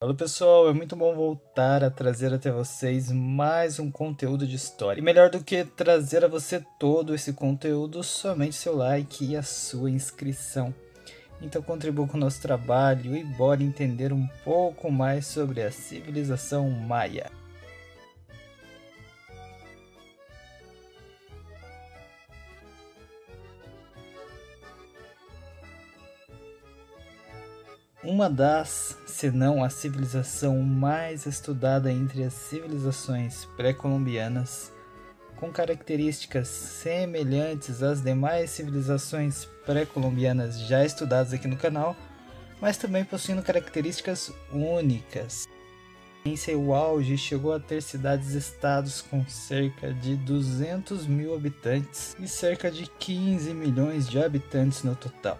Olá pessoal, é muito bom voltar a trazer até vocês mais um conteúdo de história. E melhor do que trazer a você todo esse conteúdo, somente seu like e a sua inscrição. Então contribua com o nosso trabalho e bora entender um pouco mais sobre a civilização maia. Uma das, se não a civilização mais estudada entre as civilizações pré-colombianas, com características semelhantes às demais civilizações pré-colombianas já estudadas aqui no canal, mas também possuindo características únicas. Em seu auge, chegou a ter cidades-estados com cerca de 200 mil habitantes e cerca de 15 milhões de habitantes no total.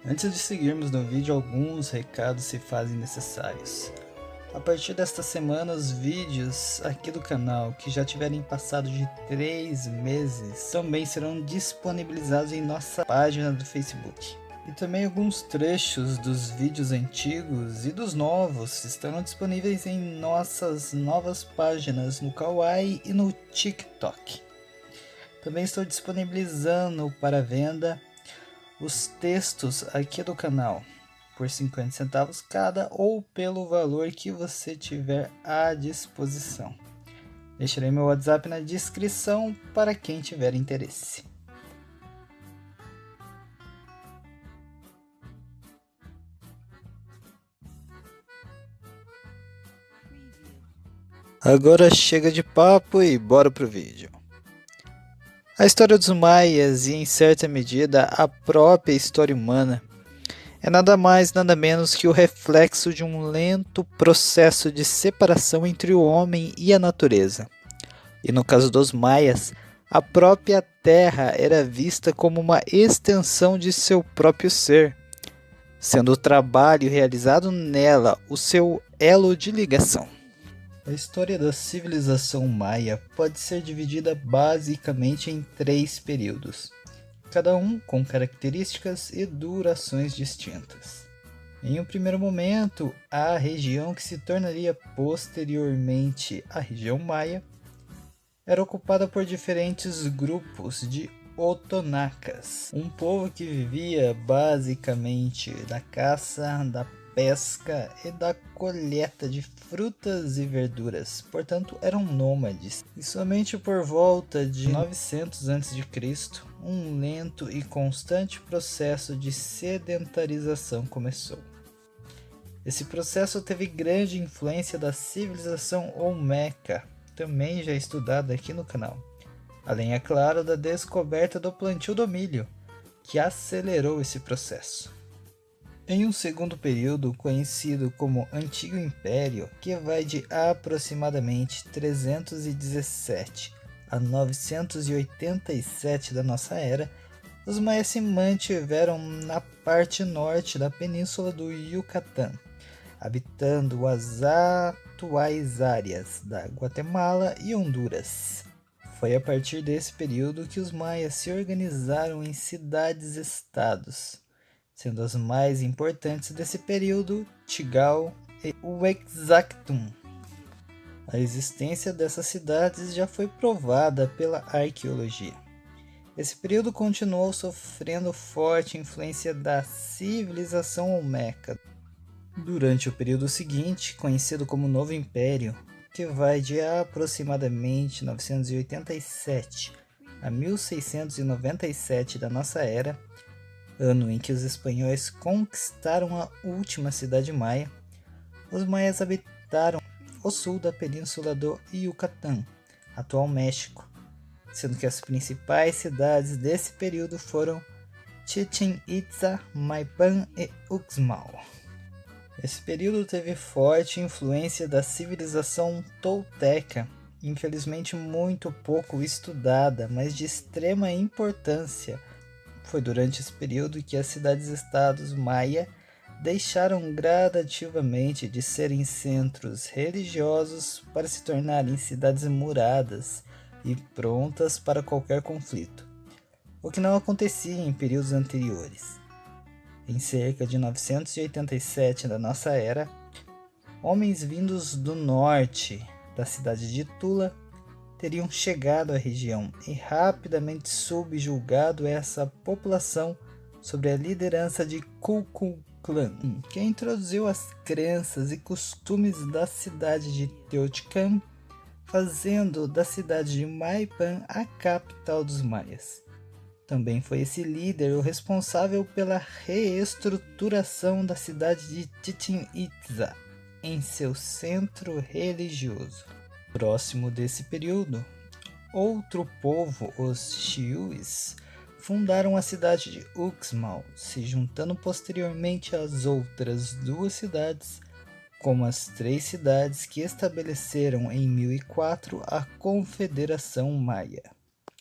Antes de seguirmos no vídeo, alguns recados se fazem necessários. A partir desta semana, os vídeos aqui do canal que já tiverem passado de 3 meses também serão disponibilizados em nossa página do Facebook. E também alguns trechos dos vídeos antigos e dos novos estarão disponíveis em nossas novas páginas no Kawaii e no TikTok. Também estou disponibilizando para venda os textos aqui do canal por 50 centavos cada ou pelo valor que você tiver à disposição. Deixarei meu WhatsApp na descrição para quem tiver interesse. Agora chega de papo e bora pro vídeo. A história dos maias e, em certa medida, a própria história humana é nada mais nada menos que o reflexo de um lento processo de separação entre o homem e a natureza. E no caso dos maias, a própria terra era vista como uma extensão de seu próprio ser, sendo o trabalho realizado nela o seu elo de ligação. A história da civilização maia pode ser dividida basicamente em 3 períodos, cada um com características e durações distintas. Em um primeiro momento, a região que se tornaria posteriormente a região maia era ocupada por diferentes grupos de otonacas, um povo que vivia basicamente da caça, da pesca e da colheita de frutas e verduras, portanto eram nômades. E somente por volta de 900 a.C., um lento e constante processo de sedentarização começou. Esse processo teve grande influência da civilização olmeca, também já estudada aqui no canal, além, é claro, da descoberta do plantio do milho, que acelerou esse processo. Em um segundo período, conhecido como Antigo Império, que vai de aproximadamente 317 a 987 da nossa era, os maias se mantiveram na parte norte da península do Yucatán, habitando as atuais áreas da Guatemala e Honduras. Foi a partir desse período que os maias se organizaram em cidades-estados, sendo as mais importantes desse período Tikal e Uexactum. A existência dessas cidades já foi provada pela arqueologia. Esse período continuou sofrendo forte influência da civilização olmeca. Durante o período seguinte, conhecido como Novo Império, que vai de aproximadamente 987 a 1697 da nossa era, ano em que os espanhóis conquistaram a última cidade maia, os maias habitaram o sul da península do Yucatán, atual México, sendo que as principais cidades desse período foram Chichén Itzá, Maipán e Uxmal. Esse período teve forte influência da civilização tolteca, infelizmente muito pouco estudada, mas de extrema importância. Foi durante esse período que as cidades-estados maia deixaram gradativamente de serem centros religiosos para se tornarem cidades muradas e prontas para qualquer conflito, o que não acontecia em períodos anteriores. Em cerca de 987 da nossa era, Homens vindos do norte da cidade de Tula teriam chegado à região e rapidamente subjugado essa população sob a liderança de Ku Klux Klan, que introduziu as crenças e costumes da cidade de Teotihuacan, fazendo da cidade de Maipan a capital dos maias. Também foi esse líder o responsável pela reestruturação da cidade de Chichén Itzá em seu centro religioso. Próximo desse período, outro povo, os Xiúes, fundaram a cidade de Uxmal, se juntando posteriormente às outras duas cidades, como as 3 cidades que estabeleceram em 1004 a Confederação Maia.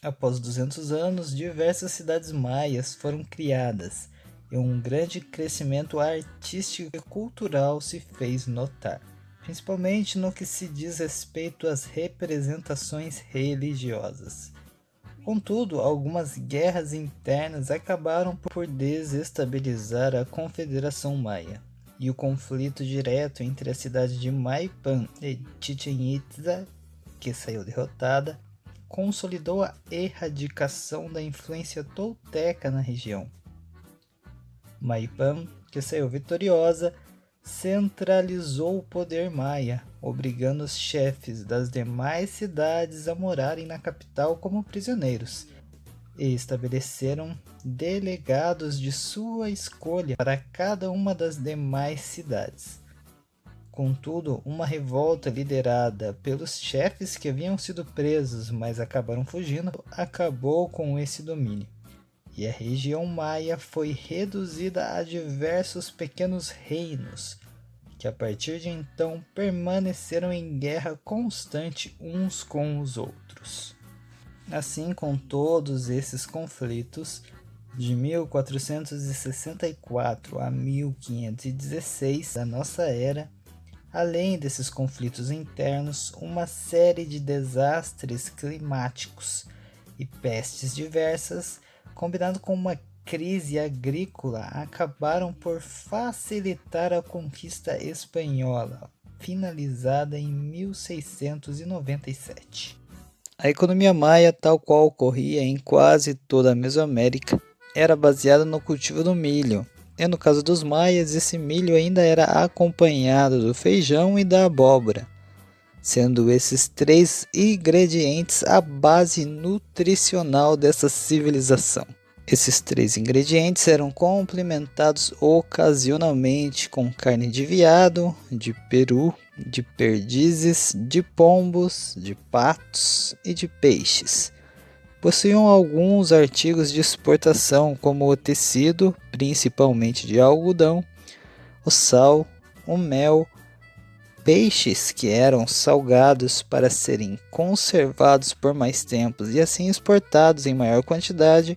Após 200 anos, diversas cidades maias foram criadas e um grande crescimento artístico e cultural se fez notar, principalmente no que se diz respeito às representações religiosas. Contudo, algumas guerras internas acabaram por desestabilizar a Confederação Maia, e o conflito direto entre a cidade de Maipan e Chichén Itzá, que saiu derrotada, consolidou a erradicação da influência tolteca na região. Maipan, que saiu vitoriosa, centralizou o poder maia, obrigando os chefes das demais cidades a morarem na capital como prisioneiros, e estabeleceram delegados de sua escolha para cada uma das demais cidades. Contudo, uma revolta liderada pelos chefes que haviam sido presos, mas acabaram fugindo, acabou com esse domínio, e a região maia foi reduzida a diversos pequenos reinos, que a partir de então permaneceram em guerra constante uns com os outros. Assim, com todos esses conflitos, de 1464 a 1516 da nossa era, além desses conflitos internos, uma série de desastres climáticos e pestes diversas, combinado com uma crise agrícola, acabaram por facilitar a conquista espanhola, finalizada em 1697. A economia maia, tal qual ocorria em quase toda a Mesoamérica, era baseada no cultivo do milho. E no caso dos maias, esse milho ainda era acompanhado do feijão e da abóbora, sendo esses 3 ingredientes a base nutricional dessa civilização. Esses 3 ingredientes eram complementados ocasionalmente com carne de veado, de peru, de perdizes, de pombos, de patos e de peixes. Possuíam alguns artigos de exportação, como o tecido, principalmente de algodão, o sal, o mel, peixes que eram salgados para serem conservados por mais tempo e assim exportados em maior quantidade,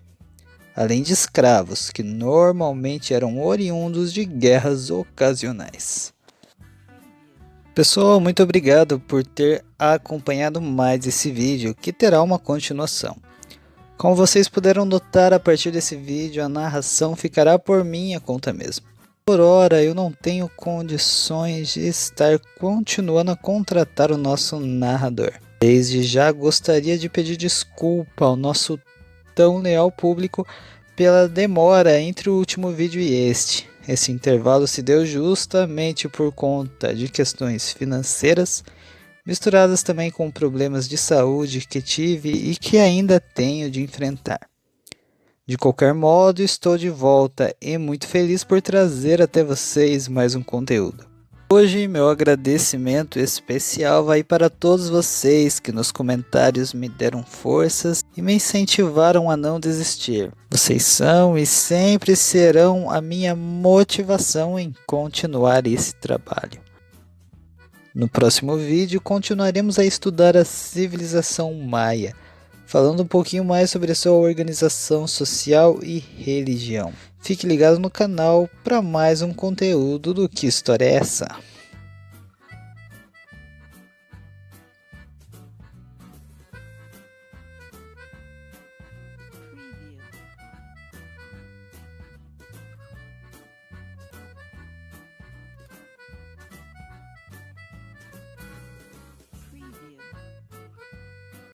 além de escravos, que normalmente eram oriundos de guerras ocasionais. Pessoal, muito obrigado por ter acompanhado mais esse vídeo, que terá uma continuação. Como vocês puderam notar a partir desse vídeo, a narração ficará por minha conta mesmo. Por hora, eu não tenho condições de estar continuando a contratar o nosso narrador. Desde já gostaria de pedir desculpa ao nosso tão leal público pela demora entre o último vídeo e este. Esse intervalo se deu justamente por conta de questões financeiras, misturadas também com problemas de saúde que tive e que ainda tenho de enfrentar. De qualquer modo, estou de volta e muito feliz por trazer até vocês mais um conteúdo. Hoje, meu agradecimento especial vai para todos vocês que nos comentários me deram forças e me incentivaram a não desistir. Vocês são e sempre serão a minha motivação em continuar esse trabalho. No próximo vídeo, continuaremos a estudar a civilização maia, falando um pouquinho mais sobre a sua organização social e religião. Fique ligado no canal para mais um conteúdo do Que História é Essa?